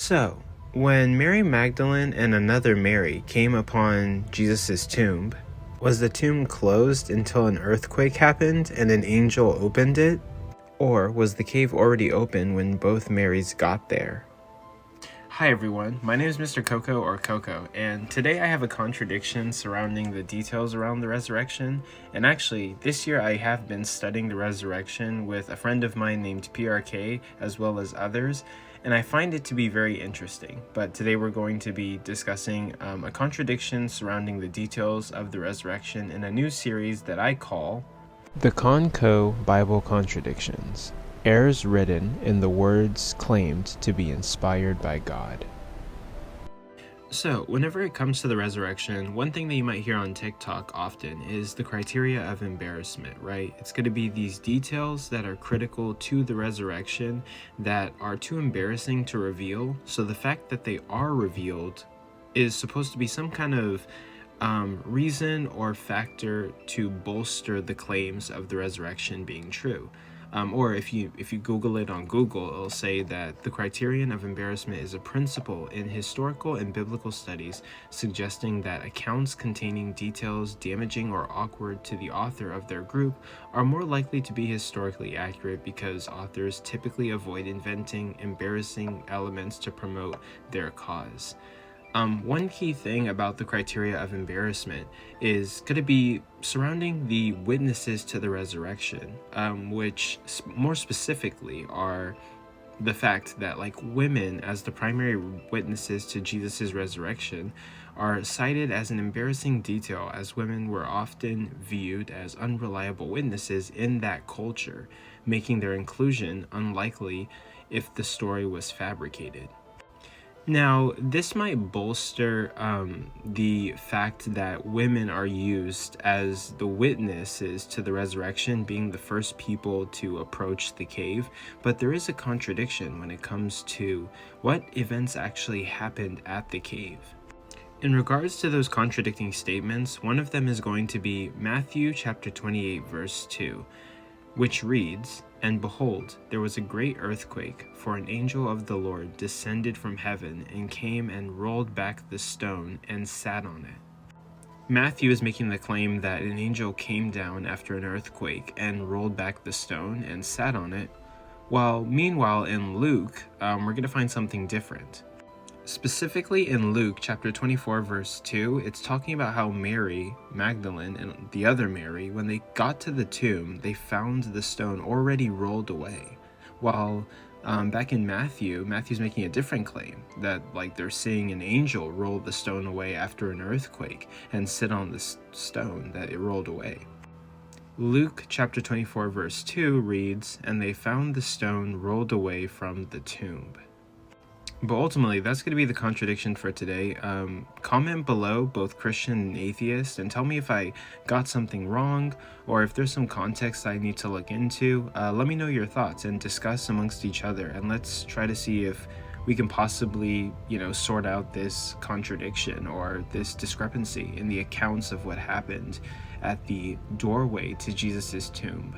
So, when Mary Magdalene and another Mary came upon Jesus' tomb, was the tomb closed until an earthquake happened and an angel opened it? Or was the cave already open when both Marys got there? Hi everyone, my name is Mr. Coco or Coco, and today I have a contradiction surrounding the details around the resurrection. And actually, this year I have been studying the resurrection with a friend of mine named PRK, as well as others, and I find it to be very interesting. But today we're going to be discussing a contradiction surrounding the details of the resurrection in a new series that I call the Con Co Bible Contradictions. Errors written in the words claimed to be inspired by God. So, whenever it comes to the resurrection, one thing that you might hear on TikTok often is the criteria of embarrassment, right? It's going to be these details that are critical to the resurrection that are too embarrassing to reveal. So the fact that they are revealed is supposed to be some kind of reason or factor to bolster the claims of the resurrection being true. Or if you Google it on Google, it'll say that the criterion of embarrassment is a principle in historical and biblical studies suggesting that accounts containing details damaging or awkward to the author of their group are more likely to be historically accurate because authors typically avoid inventing embarrassing elements to promote their cause. One key thing about the criteria of embarrassment is going to be surrounding the witnesses to the resurrection, which more specifically are the fact that women as the primary witnesses to Jesus' resurrection are cited as an embarrassing detail, as women were often viewed as unreliable witnesses in that culture, making their inclusion unlikely if the story was fabricated. Now, this might bolster the fact that women are used as the witnesses to the resurrection, being the first people to approach the cave, but there is a contradiction when it comes to what events actually happened at the cave. In regards to those contradicting statements, one of them is going to be Matthew chapter 28, verse 2, which reads, "And behold, there was a great earthquake, for an angel of the Lord descended from heaven and came and rolled back the stone and sat on it." Matthew is making the claim that an angel came down after an earthquake and rolled back the stone and sat on it, while meanwhile in Luke, we're going to find something different. Specifically in Luke chapter 24 verse 2, it's talking about how Mary Magdalene and the other Mary, when they got to the tomb, they found the stone already rolled away. While back in Matthew's making a different claim that they're seeing an angel roll the stone away after an earthquake and sit on the stone that it rolled away. Luke chapter 24 verse 2 reads, "And they found the stone rolled away from the tomb." But ultimately, that's going to be the contradiction for today. Comment below, both Christian and atheist, and tell me if I got something wrong or if there's some context I need to look into. Let me know your thoughts and discuss amongst each other, and let's try to see if we can possibly, sort out this contradiction or this discrepancy in the accounts of what happened at the doorway to Jesus' tomb.